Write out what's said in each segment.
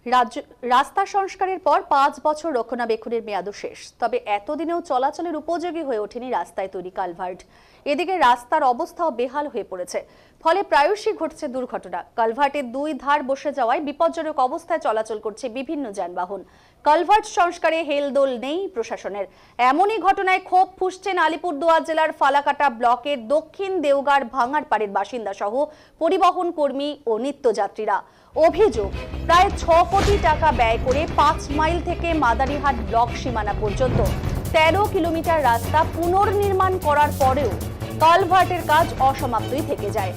রাস্তা সংস্কারের পর ৫ বছর রক্ষণাবেক্ষণের মেয়াদও শেষ, তবে এতদিনেও চলাচলের উপযোগী হয়ে ওঠেনি রাস্তায় তৈরি কালভার্ট। এদিকে রাস্তার অবস্থাও বেহাল হয়ে পড়েছে, ফলে প্রায়শই ঘটছে দুর্ঘটনা। কালভার্টের দুই ধার বসে যাওয়ায় বিপজ্জনক অবস্থায় চলাচল করছে বিভিন্ন যানবাহন। কালভার্ট সংস্কারে হেলদোল নেই প্রশাসনের। এমনই ঘটনায় ক্ষোভ ফুঁসছেন আলিপুরদুয়ার জেলার ফালাকাটা ব্লকের দক্ষিণ দেওগার ভাঙারপাড়ের বাসিন্দা সহ পরিবহন কর্মী ও নিত্যযাত্রীরা। অভিযোগ, প্রায় ৬ কোটি টাকা ব্যয় করে ৫ মাইল থেকে মাদারিহাট ব্লক সীমানা পর্যন্ত ১৩ কিলোমিটার রাস্তা পুনর্নির্মাণ করার পরেও কালভার্টের কাজ অসমাপ্তই থেকে যায়।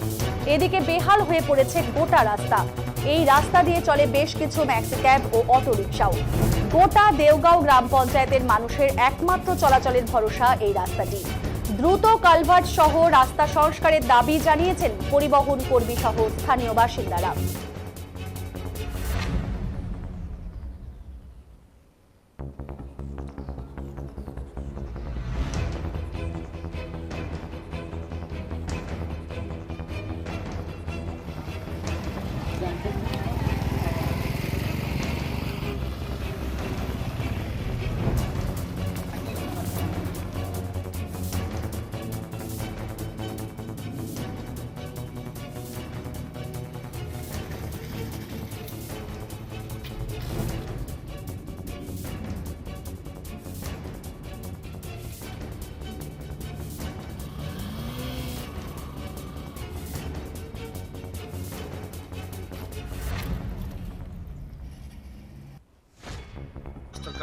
এদিকে বেহাল হয়ে পড়েছে গোটা রাস্তা। এই রাস্তা দিয়ে চলে বেশ কিছু ম্যাক্সিক্যাব ও অটোরিকশাও। গোটা দেওগাঁও গ্রাম পঞ্চায়েতের মানুষের একমাত্র চলাচলের ভরসা এই রাস্তাটি। দ্রুত কালভার্ট সহ রাস্তা সংস্কারের দাবি জানিয়েছেন পরিবহন কর্মী সহ স্থানীয় বাসিন্দারা।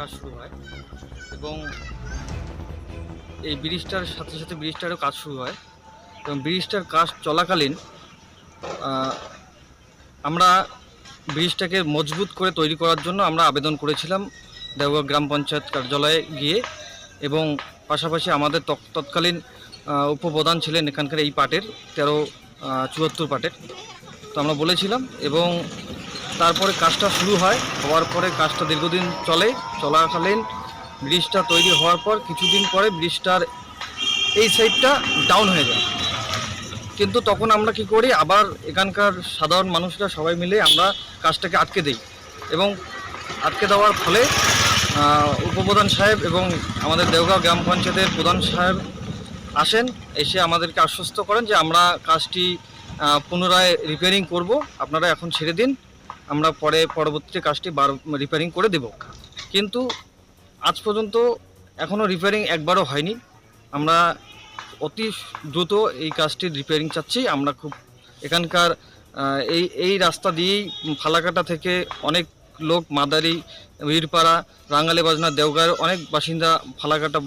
কাজ শুরু হয় এবং এই ব্রিজটার সাথে সাথে ব্রিজটারও কাজ শুরু হয় এবং ব্রিজটার কাজ চলাকালীন আমরা ব্রিজটাকে মজবুত করে তৈরি করার জন্য আমরা আবেদন করেছিলাম দেওগাঁ গ্রাম পঞ্চায়েত কার্যালয়ে গিয়ে, এবং পাশাপাশি আমাদের তৎকালীন উপপ্রধান ছিলেন এখানকার এই পার্টের 1374 পার্টের, তো আমরা বলেছিলাম এবং তারপরে কাজটা শুরু হয়। হওয়ার পরে কাজটা দীর্ঘদিন চলাকালীন ব্রিজটা তৈরি হওয়ার পর কিছুদিন পরে ব্রিজটার এই সাইডটা ডাউন হয়ে যায়। কিন্তু তখন আমরা কি করি, আবার এখানকার সাধারণ মানুষরা সবাই মিলে আমরা কাজটাকে আটকে দিই, এবং আটকে দেওয়ার ফলে উপপ্রধান সাহেব এবং আমাদের দেওগাঁও গ্রাম পঞ্চায়েতের প্রধান সাহেব আসেন, এসে আমাদেরকে আশ্বস্ত করেন যে আমরা কাজটি পুনরায় রিপেয়ারিং করব, আপনারা এখন ছেড়ে দিন, আমরা পরবর্তীতে কাজটি রিপেয়ারিং করে দেব। কিন্তু আজ পর্যন্ত এখনও রিপেয়ারিং একবারও হয়নি। আমরা অতি দ্রুত এই কাজটির রিপেয়ারিং চাচ্ছি। আমরা খুব এখানকার এই রাস্তা দিয়েই ফালাকাটা থেকে অনেক লোক মাদারি, বীরপাড়া, রাঙ্গালি বাজনা, দেওগাঁর অনেক বাসিন্দা ফালাকাটা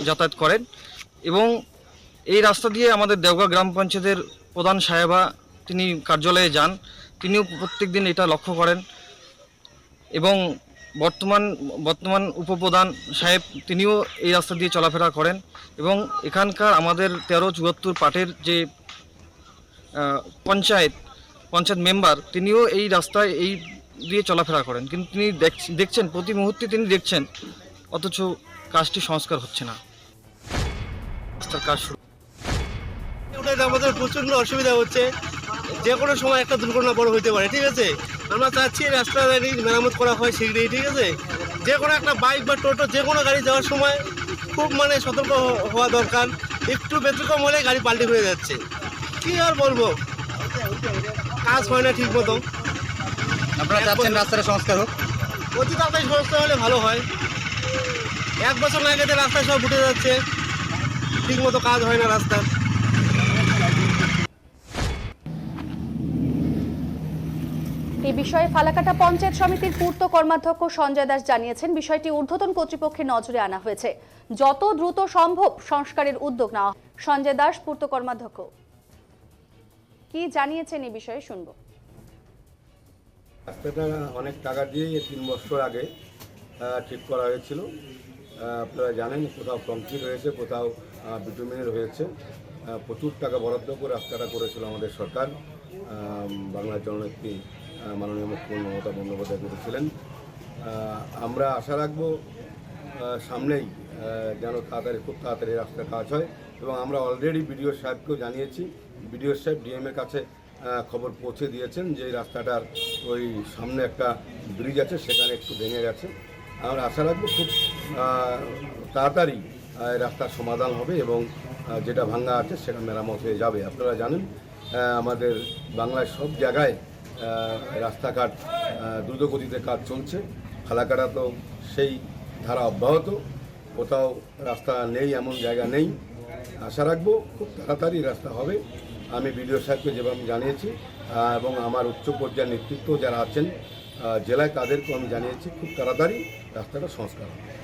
যাতায়াত করেন, এবং এই রাস্তা দিয়ে আমাদের দেওগাঁ গ্রাম পঞ্চায়েতের প্রধান সাহেবা তিনি কার্যালয়ে যান, তিনিও প্রত্যেক দিন এটা লক্ষ্য করেন, এবং বর্তমান উপপ্রধান সাহেব তিনিও এই রাস্তা দিয়ে চলাফেরা করেন, এবং এখানকার আমাদের 1374 পার্টের যে পঞ্চায়েত মেম্বার তিনিও এই রাস্তায় এই দিয়ে চলাফেরা করেন, কিন্তু তিনি দেখছেন প্রতি মুহূর্তে তিনি দেখছেন, অথচ কাজটি সংস্কার হচ্ছে না। রাস্তার কাজ শুরু আমাদের প্রচণ্ড অসুবিধা হচ্ছে, যে কোনো সময় একটা দুর্ঘটনা বড় হইতে পারে, ঠিক আছে। আমরা চাচ্ছি রাস্তা মেরামত করা হয় শীঘ্রই, ঠিক আছে। যে কোনো একটা বাইক বা টোটো যে কোনো গাড়ি যাওয়ার সময় খুব সতর্ক হওয়া দরকার। একটু ব্যতিক্রম হলে গাড়ি পাল্টে হয়ে যাচ্ছে, কি আর বলবো, কাজ হয় না ঠিক মতো। আপনারা চাচ্ছেন রাস্তার সংস্কার হোক? অতি তাড়াতাড়ি সংস্কার হলে ভালো হয়। 1 বছর না গেলে রাস্তায় সব উঠে যাচ্ছে, ঠিক মতো কাজ হয় না রাস্তার। এই বিষয়ে ফালাকাটা পঞ্চায়েত সমিতির পূর্ত কর্মাধ্যক্ষ সঞ্জয় দাস জানিয়েছেন, বিষয়টি ঊর্ধ্বতন কর্তৃপক্ষের নজরে আনা হয়েছে, যত দ্রুত সম্ভব সংস্কারের উদ্যোগ নেওয়া। সঞ্জয় দাস, পূর্ত কর্মাধ্যক্ষ, কি জানিয়েছেন এই বিষয়ে শুনব। রাস্তাটা অনেক টাকা দিয়ে 3 বছর আগে ঠিক করা হয়েছিল। আপনারা জানেন, কোথাও কংক্রিট হয়েছে, কোথাও বিটুমিনের হয়েছে। প্রচুর টাকা বরাদ্দ করে রাস্তাটা করেছিল আমাদের সরকার, বাংলার জননেত্রী মাননীয় মুখ্যমন্ত্রী মমতা বন্দ্যোপাধ্যায় করেছিলেন। আমরা আশা রাখবো সামনেই যেন খুব তাড়াতাড়ি রাস্তার কাজ হয়, এবং আমরা অলরেডি বিডিও সাহেবকেও জানিয়েছি। বিডিও সাহেব ডিএমের কাছে খবর পৌঁছে দিয়েছেন যে এই রাস্তাটার ওই সামনে একটা ব্রিজ আছে, সেখানে একটু ভেঙে গেছে। আমরা আশা রাখবো খুব তাড়াতাড়ি এই রাস্তার সমাধান হবে এবং যেটা ভাঙা আছে সেটা মেরামত হয়ে যাবে। আপনারা জানেন আমাদের বাংলায় সব জায়গায় রাস্তাঘাট দ্রুতগতিতে কাজ চলছে। ফালাকাটা তো সেই ধারা অব্যাহত, কোথাও রাস্তা নেই এমন জায়গা নেই। আশা রাখবো খুব তাড়াতাড়ি রাস্তা হবে। আমি বিডিও সাহেবকে যেভাবে জানিয়েছি এবং আমার উচ্চ পর্যায়ের নেতৃত্ব যারা আছেন জেলায় তাদেরকেও আমি জানিয়েছি খুব তাড়াতাড়ি রাস্তাটা সংস্কার হবে।